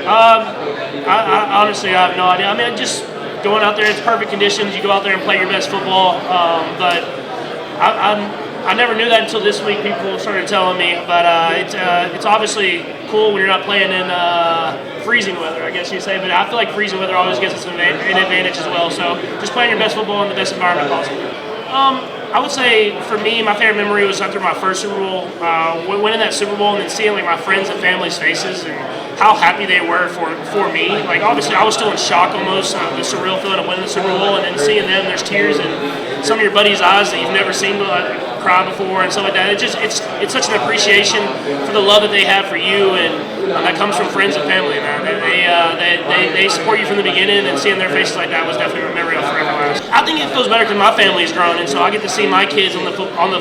I honestly have no idea. I mean, just going out there, it's perfect conditions. You go out there and play your best football. But I never knew that until this week. People started telling me. But it's obviously cool when you're not playing in freezing weather, I guess you say. But I feel like freezing weather always gives us an advantage as well. So just playing your best football in the best environment possible. I would say for me, my favorite memory was after my first Super Bowl, winning that Super Bowl and then seeing like my friends and family's faces and how happy they were for me. Like obviously I was still in shock almost, the surreal feeling of winning the Super Bowl and then seeing them, there's tears in some of your buddies' eyes that you've never seen cry before and stuff like that. It's such an appreciation for the love that they have for you and that comes from friends and family, man. They support you from the beginning and seeing their faces like that was definitely a memory I'll forever last. I think it feels better because my family is grown and so I get to see my kids on the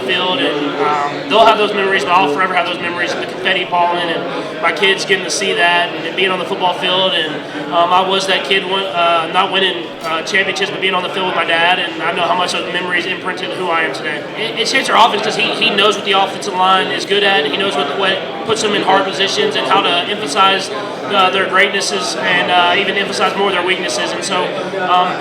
field and they'll have those memories, but I'll forever have those memories of the confetti falling and my kids getting to see that and being on the football field. And I was that kid not winning championships, but being on the field with my dad, and I know how much those memories imprinted who I am today. It shapes our offense because he knows what the offensive line is good at. He knows what puts them in hard positions and how to emphasize their greatnesses and even emphasize more of their weaknesses. And so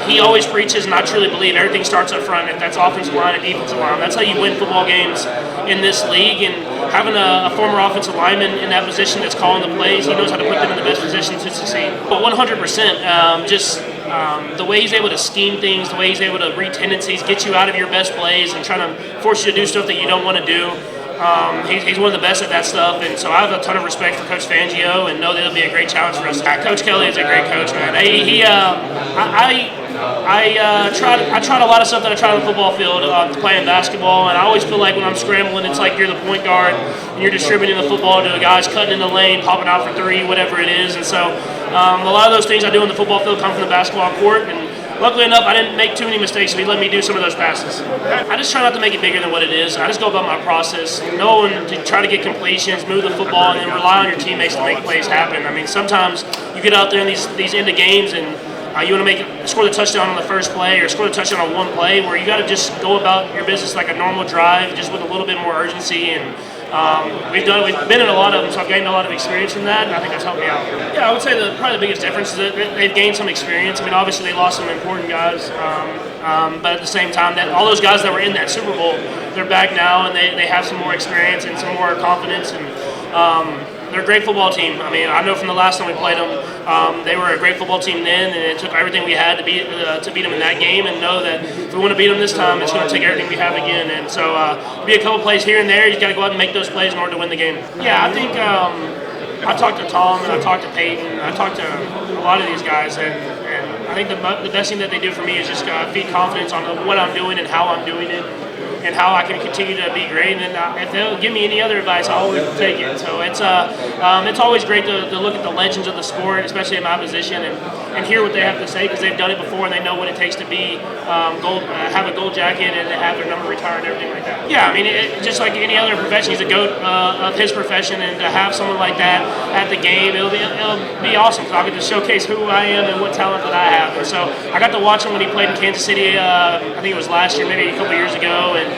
he always preaches, and I truly believe everything starts up front. If that's offensive line and defensive line, that's how you win football games in this league. And having a former offensive lineman in that position that's calling the plays, he knows how to put them in the best position to succeed. But 100%, the way he's able to scheme things, the way he's able to read tendencies, get you out of your best plays, and trying to force you to do stuff that you don't want to do. He's one of the best at that stuff, and so I have a ton of respect for Coach Fangio, and know that it'll be a great challenge for us. Coach Kelly is a great coach, man. I tried a lot of stuff that I tried on the football field playing basketball, and I always feel like when I'm scrambling, it's like you're the point guard and you're distributing the football to guys cutting in the lane, popping out for three, whatever it is. And so a lot of those things I do on the football field come from the basketball court, and luckily enough, I didn't make too many mistakes, so he let me do some of those passes. I just try not to make it bigger than what it is. I just go about my process, knowing to try to get completions, move the football, and then rely on your teammates to make plays happen. I mean, sometimes you get out there in these end of games and you want to score the touchdown on the first play or score the touchdown on one play where you got to just go about your business like a normal drive, just with a little bit more urgency. And we've been in a lot of them, so I've gained a lot of experience from that, and I think that's helped me out. Yeah, I would say probably the biggest difference is that they've gained some experience. I mean, obviously they lost some important guys, but at the same time, that all those guys that were in that Super Bowl, they're back now, and they have some more experience and some more confidence. And they're a great football team. I mean, I know from the last time we played them, they were a great football team then, and it took everything we had to beat them in that game. And know that if we want to beat them this time, it's going to take everything we have again. And so, be a couple plays here and there. You got to go out and make those plays in order to win the game. Yeah, I think I talked to Tom and I talked to Peyton. I talked to a lot of these guys, and I think the best thing that they do for me is just feed confidence on what I'm doing and how I'm doing it, and how I can continue to be great. And if they'll give me any other advice, I'll always take it. So it's always great to look at the legends of the sport, especially in my position, and hear what they have to say, because they've done it before and they know what it takes to be have a gold jacket and have their number retired and everything like that. Yeah, I mean, just like any other profession, he's a goat of his profession, and to have someone like that at the game, it'll be awesome. So I'll get to showcase who I am and what talent that I have. And so I got to watch him when he played in Kansas City. I think it was last year, maybe a couple years ago, and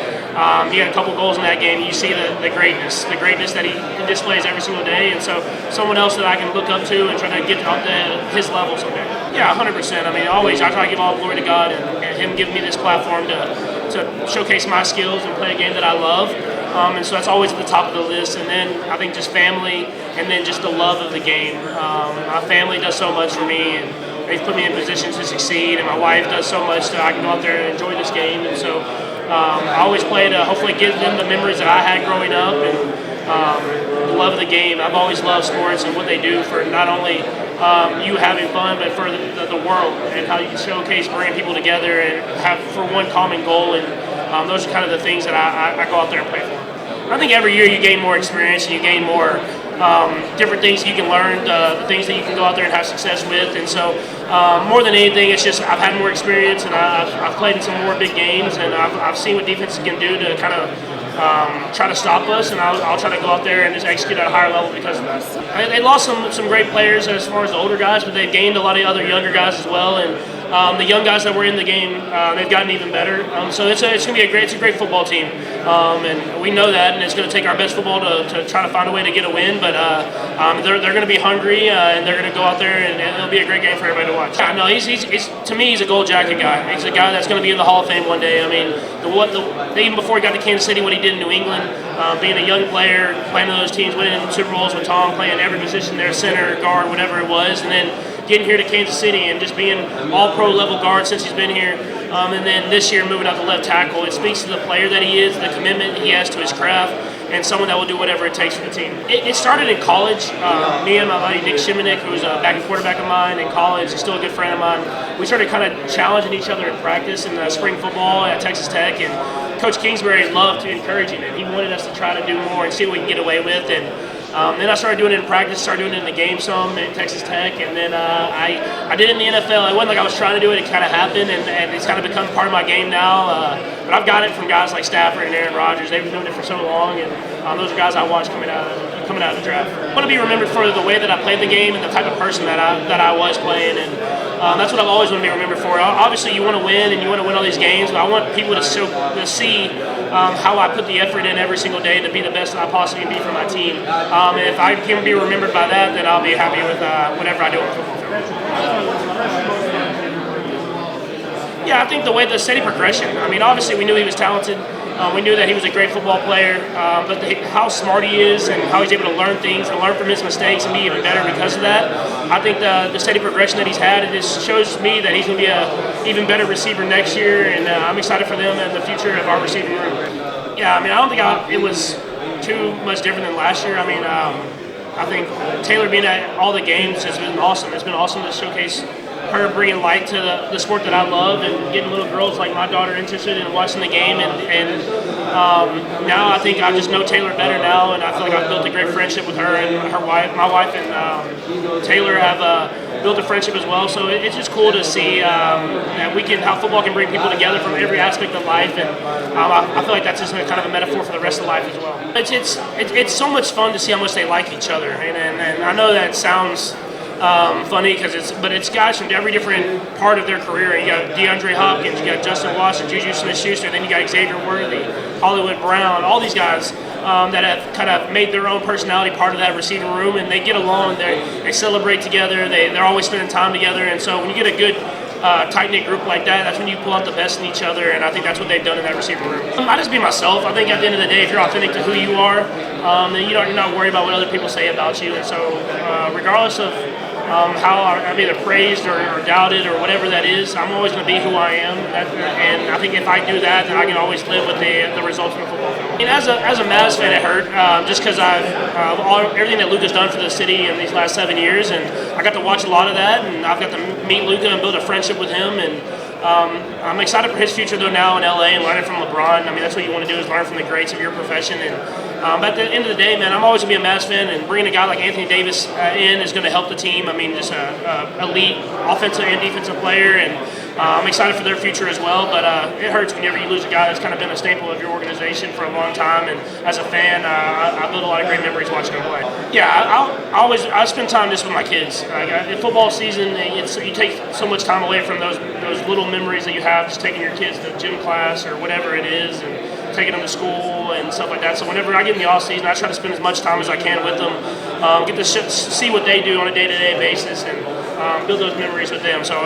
he had a couple goals in that game. You see the greatness that he displays every single day, and so someone else that I can look up to and try to get up to his level someday. Yeah, 100%. I mean, always I try to give all glory to God and him giving me this platform to showcase my skills and play a game that I love. And so that's always at the top of the list. And then I think just family, and then just the love of the game. My family does so much for me, and they've put me in positions to succeed, and my wife does so much that I can go out there and enjoy this game. And so I always play to hopefully give them the memories that I had growing up, and the love of the game. I've always loved sports and what they do for not only you having fun, but for the world, and how you can showcase bringing people together and have for one common goal. And those are kind of the things that I go out there and play for. I think every year you gain more experience and you gain more different things you can learn, the things that you can go out there and have success with. And so more than anything, it's just I've had more experience, and I've played in some more big games, and I've seen what defenses can do to kind of try to stop us, and I'll try to go out there and just execute at a higher level because of that. They lost some great players as far as the older guys, but they've gained a lot of other younger guys as well, and the young guys that were in the game, they've gotten even better. So it's going to be a great football team, and we know that, and it's going to take our best football to try to find a way to get a win. But they're going to be hungry, and they're going to go out there, and it'll be a great game for everybody to watch. Yeah, no, he's to me, he's a gold jacket guy. He's a guy that's going to be in the Hall of Fame one day. I mean, even before he got to Kansas City, what he did in New England, being a young player, playing in those teams, winning Super Bowls with Tom, playing every position there, center, guard, whatever it was, and then getting here to Kansas City and just being all-pro level guard since he's been here, and then this year moving out to left tackle. It speaks to the player that he is, the commitment he has to his craft, and someone that will do whatever it takes for the team. It started in college. Me and my buddy Nick Shimonek, who was a backup quarterback of mine in college, he's still a good friend of mine. We started kind of challenging each other in practice in spring football at Texas Tech, and Coach Kingsbury loved encouraging it. He wanted us to try to do more and see what we can get away with. And then I started doing it in practice, started doing it in the game some at Texas Tech, and then I did it in the NFL. It wasn't like I was trying to do it, it kind of happened, and it's kind of become part of my game now. But I've got it from guys like Stafford and Aaron Rodgers. They've been doing it for so long, and those are guys I watched coming out of the draft. I want to be remembered for the way that I played the game and the type of person that I was playing, and that's what I've always wanted to be remembered for. Obviously, you want to win, and you want to win all these games, but I want people to see how I put the effort in every single day to be the best that I possibly can be for my team. And if I can be remembered by that, then I'll be happy with whatever I do on the football field. Yeah, I think the steady progression. I mean, obviously we knew he was talented. We knew that he was a great football player, but how smart he is and how he's able to learn things and learn from his mistakes and be even better because of that. I think the steady progression that he's had, it just shows me that he's going to be an even better receiver next year, and I'm excited for them and the future of our receiving room. Yeah, I mean, I don't think it was too much different than last year. I mean, I think Taylor being at all the games has been awesome. It's been awesome to showcase her bringing light to the sport that I love and getting little girls like my daughter interested in watching the game. And now I think I just know Taylor better now, and I feel like I've built a great friendship with her and her wife. My wife and Taylor have built a friendship as well. So it's just cool to see that how football can bring people together from every aspect of life. And I feel like that's just kind of a metaphor for the rest of life as well. It's so much fun to see how much they like each other, and I know that sounds funny because it's guys from every different part of their career. You got DeAndre Hopkins, you got Justin Watson, Juju Smith-Schuster, then you got Xavier Worthy, Hollywood Brown, all these guys that have kind of made their own personality part of that receiving room, and they get along, they celebrate together, they're always spending time together, and so when you get a good tight-knit group like that, that's when you pull out the best in each other, and I think that's what they've done in that receiving room. I just be myself. I think at the end of the day, if you're authentic to who you are, then you're not worried about what other people say about you, and so regardless of how I'm either praised or doubted or whatever that is, I'm always going to be who I am, and I think if I do that, then I can always live with the results of the football field. I mean, as a Mavs fan, it hurt just because everything that Luka's done for the city in these last 7 years, and I got to watch a lot of that, and I've got to meet Luka and build a friendship with him, and I'm excited for his future though now in LA and learning from LeBron. I mean, that's what you want to do, is learn from the greats of your profession. And but at the end of the day, man, I'm always going to be a Mavs fan, and bringing a guy like Anthony Davis in is going to help the team. I mean, just a elite offensive and defensive player, and I'm excited for their future as well. But it hurts whenever you lose a guy that's kind of been a staple of your organization for a long time. And as a fan, I built a lot of great memories watching him play. Yeah, I spend time just with my kids. In football season, you take so much time away from those little memories that you have, just taking your kids to gym class or whatever it is, and taking them to school and stuff like that. So whenever I get in the off season, I try to spend as much time as I can with them, get to see what they do on a day-to-day basis, and build those memories with them. So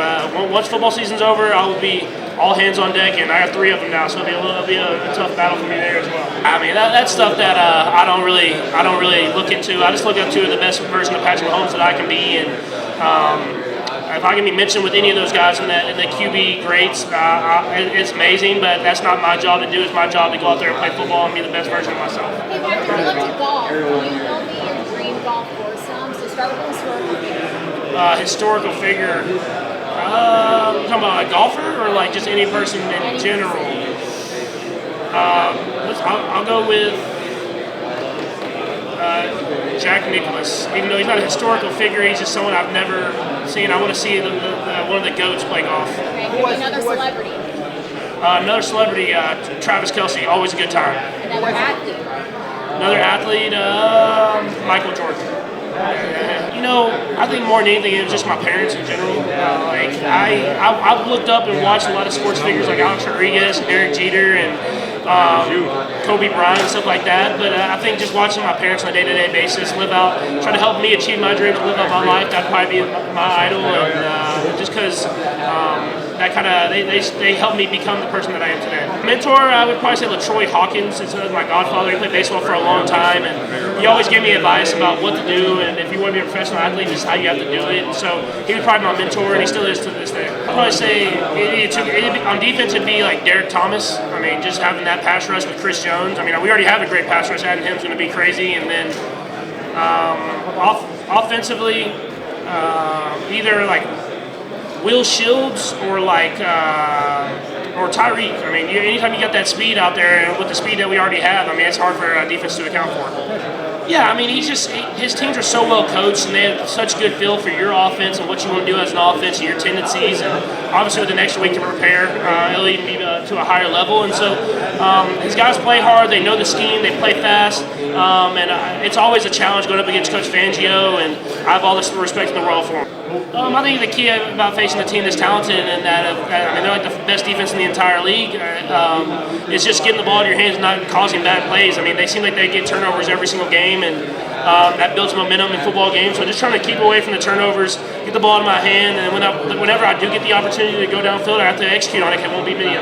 once football season's over, I will be all hands on deck, and I got 3 of them now, so it'll be a tough battle for me there as well. I mean, that's stuff that I don't really look into. I just look up to the best version of Patrick Mahomes that I can be, and if I can be mentioned with any of those guys in the QB greats, it's amazing, but that's not my job to do. It's my job to go out there and play football and be the best version of myself. Hey, Patrick, you love to golf. Can you tell me your dream golf course? So start with historical figure. Historical figure. Talking about a golfer or like just any person in general? I'll go with Jack Nicklaus. Even though he's not a historical figure, he's just someone I've never seen. I want to see one of the GOATs play golf. Okay, another celebrity. Another celebrity, Travis Kelce. Always a good time. Another athlete. Another athlete, Michael Jordan. I think more than anything, it was just my parents in general. I've looked up and watched a lot of sports figures like Alex Rodriguez, and Derek Jeter, and Kobe Bryant and stuff like that. But I think just watching my parents on a day-to-day basis live out, try to help me achieve my dreams, live out my life, that'd probably be my idol. And just because that kind of they helped me become the person that I am today. Mentor, I would probably say LaTroy Hawkins. It's my godfather. He played baseball for a long time, and he always gave me advice about what to do, and if you want to be a professional athlete, just how you have to do it. And so he was probably my mentor, and he still is to this day. I'd probably say on defense it'd be like Derek Thomas. I mean, just having that pass rush with Chris Jones. I mean, we already have a great pass rush. Adding him's going to be crazy. And then offensively, either like Will Shields or or Tyreek. I mean, anytime you got that speed out there, and with the speed that we already have, I mean, it's hard for defense to account for. Yeah, I mean, his teams are so well coached, and they have such good feel for your offense and what you want to do as an offense and your tendencies. And obviously, with an extra week to prepare, it'll even be to a higher level. And so, his guys play hard. They know the scheme. They play fast. And it's always a challenge going up against Coach Fangio, and I have all this respect in the world for him. I think the key about facing a team that's talented and that they're like the best defense in the entire league is just getting the ball in your hands and not causing bad plays. I mean, they seem like they get turnovers every single game, and that builds momentum in football games. So just trying to keep away from the turnovers, get the ball in my hand, and whenever I do get the opportunity to go downfield, I have to execute on it. It won't be me.